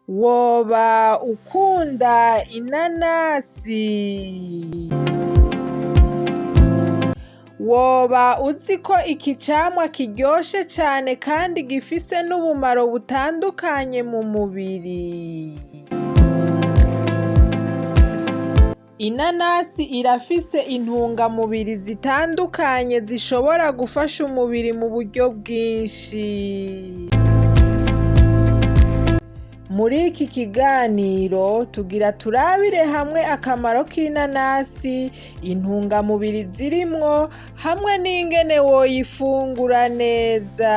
Woba ukunda inanasi? Woba uzi ko iki camwa kiryoshe cane kandi gifise n'ubumaro butandukanye mu mubiri? Inanasi irafise intungamubiri zitandukanye zishobora gufasha umubiri mu buryo bwinshi. Muri iki kiganiro tugira turabire hamwe akamaro k'inanasi, intungamubiri zirimwo, hamwe n'ingene woyifungura neza.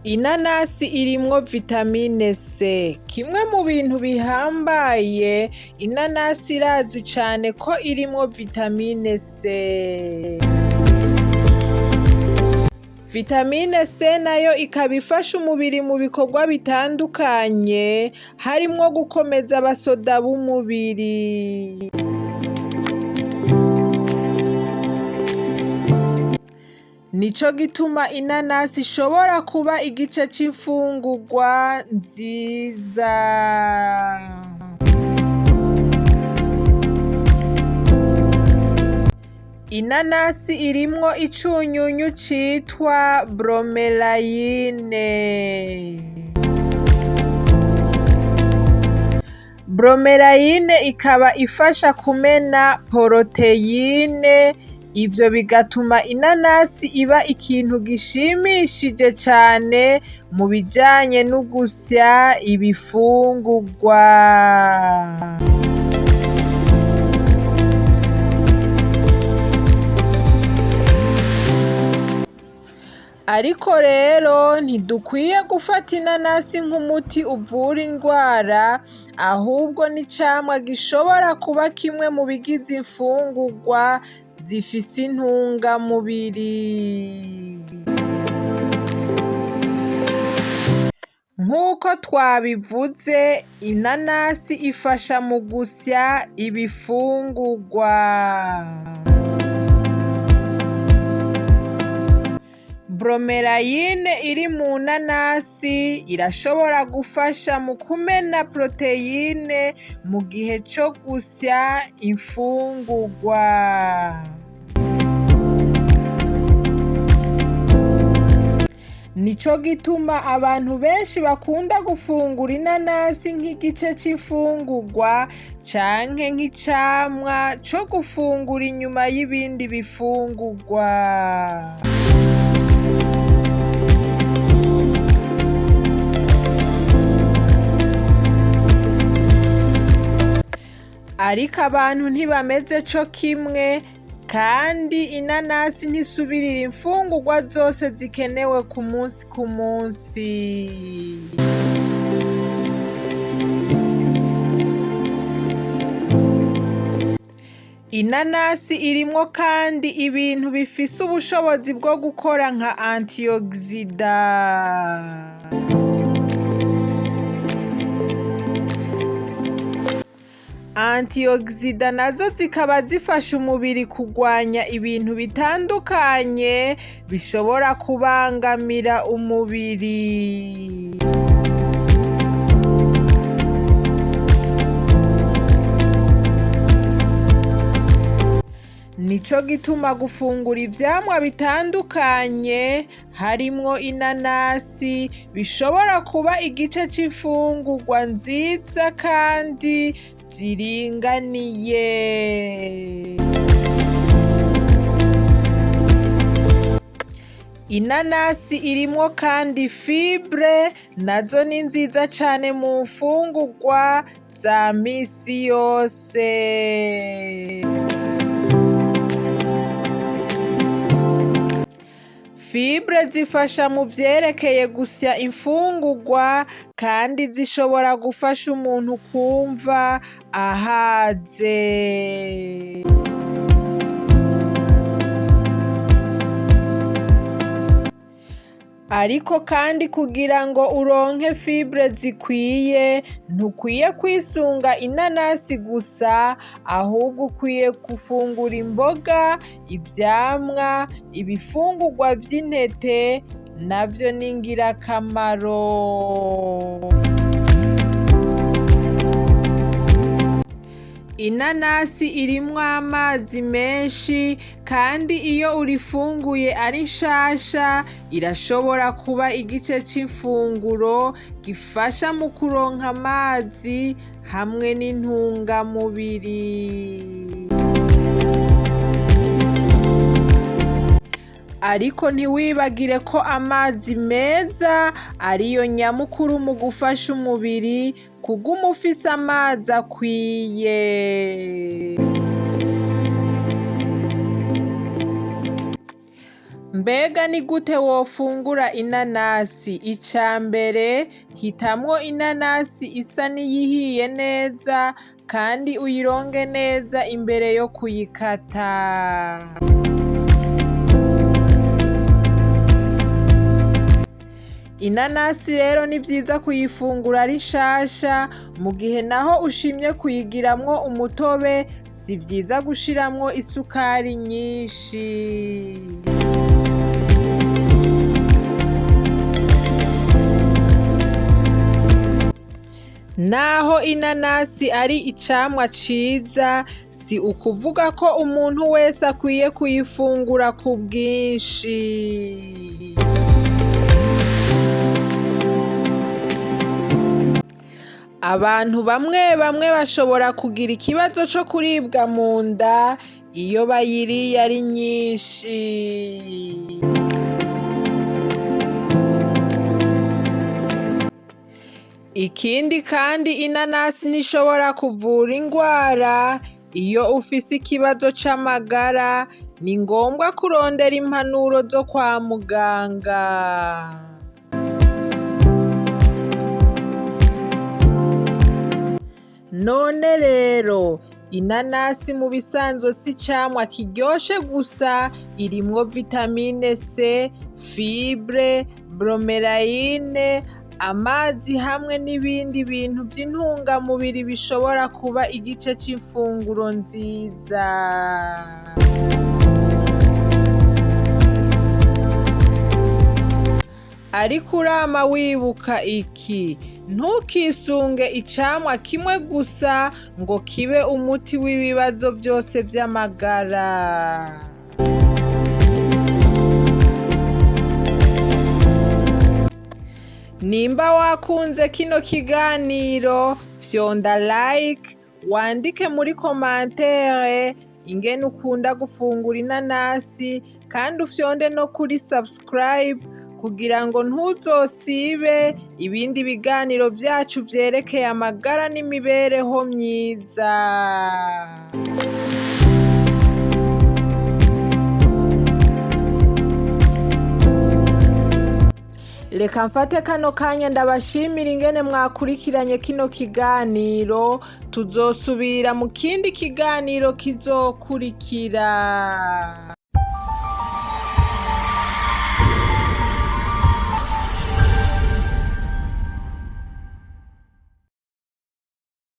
Inanasi irimwo vitamine C, kimwe mu bintu bihambaye. Inanasi irazwi cane ko irimwo vitamine C. Vitamine C nayo ikaba ifasha umubiri mu bikorwa bitandukanye, harimwo gukomeza abasoda b'umubiri. Nico gituma inanasi ishobora kuba igice c'imfungurwa nziza. Inanasi irimwo icunyunyu citwa Bromelain. Bromelain ikaba ifasha kumena poroteyine, ivyo bigatuma inanasi iba ikintu gishimishije cane mu bijanye no gusya ibifungurwa. Ariko rero ntidukwiye gufata inanasi nk'umuti uvura indwara, ahubwo ni icamwa gishobora kuba kimwe mu bigize imfungurwa zifise intungamubiri. Nk'uko twabivuze, inanasi ifasha mu gusya ibifungurwa. Bromelain iri mu nanasi irashobora gufasha mu kumena poroteyine mu gihe co gusya imfungurwa. Nico gituma abantu benshi bakunda gufungura inanasi nk'igice c'imfungurwa canke nk'icamwa co gufungura inyuma y'ibindi bifungurwa. Ariko abantu ntibameze co kimwe, kandi inanasi ntisubirira imfungurwa zose zikenewe ku munsi ku munsi. Inanasi irimwo kandi ibintu bifise ubushobozi bwo gukora nka antioxidants. Antioxidants nazo zikaba zifasha umubiri kurwanya ibintu bitandukanye bishobora kubangamira umubiri. Nico gituma gufungura ivyamwa bitandukanye harimwo inanasi bishobora kuba igice c'imfungurwa nziza kandi ziringaniye. Inanasi irimwo kandi fibres, nazo ni nziza cane mu mfungurwa za misi yose. Fibres zifasha mu vyerekeye gusya imfungurwa, kandi zishobora gufasha umuntu kumva ahaze. Ariko kandi kugira ngo uronke fibres zikwiye, ntukwiye kwisunga inanasi gusa, ahubwo ukwiye gufungura imboga, ivyamwa, ibifungurwa vy'intete, navyo ni ingirakamaro. Inanasi irimwo amazi menshi kandi iyo urifunguye ari nshasha irashobora kuba igice c'imfunguro gifasha mu kuronka amazi hamwe n'intungamubiri. Ariko ntiwibagire ko amazi meza ariyo nyamukuru mu gufasha umubiri kuguma ufise amazi akwiye. Mbega ni gute wofungura inanasi? Ica mbere, hitamwo inanasi isa n'iyihiye neza kandi uyironge neza imbere yo kuyikata. Inanasi rero ni vyiza kuyifungura ari nshasha, mu gihe naho ushimye kuyigiramwo umutobe si vyiza gushiramwo isukari nyinshi. Naho inanasi ari icamwa ciza, si ukuvuga ko umuntu wese akwiye kuyifungura ku bwinshi. Abantu bamwe bamwe bashobora kugira ikibazo co kuribwa mu nda iyo bayiriye ari nyinshi. Ikindi kandi inanasi nishobora kuvura ingwara. Iyo ufise ikibazo c'amagara ni ngombwa kurondera impanuro zo kwa muganga. None rero inanasi mu bisanzwe si camwa kiryoshe gusa, irimwo vitamine C, fibres, Bromelain, amazi hamwe n'ibindi bintu by'intungamubiri bishobora kuba igice c'imfunguro nziza. Ariko urama wibuka iki: ntukisunge icamwa kimwe gusa ngo kibe umuti w'ibibazo vyose vy'amagara. Nimba wakunze kino kiganiro, fyonda like, wandike muri commentaire ingene ukunda gufungura inanasi, kandi ufyonde no kuri subscribe kugira ngo ntuzosibe ibindi biganiro vyacu vyerekeye amagara n'imibereho myiza. Reka mfate kano kanya ndabashimira ingene mwakurikiranye kino kiganiro. Tuzosubira mu kindi kiganiro kizokurikira.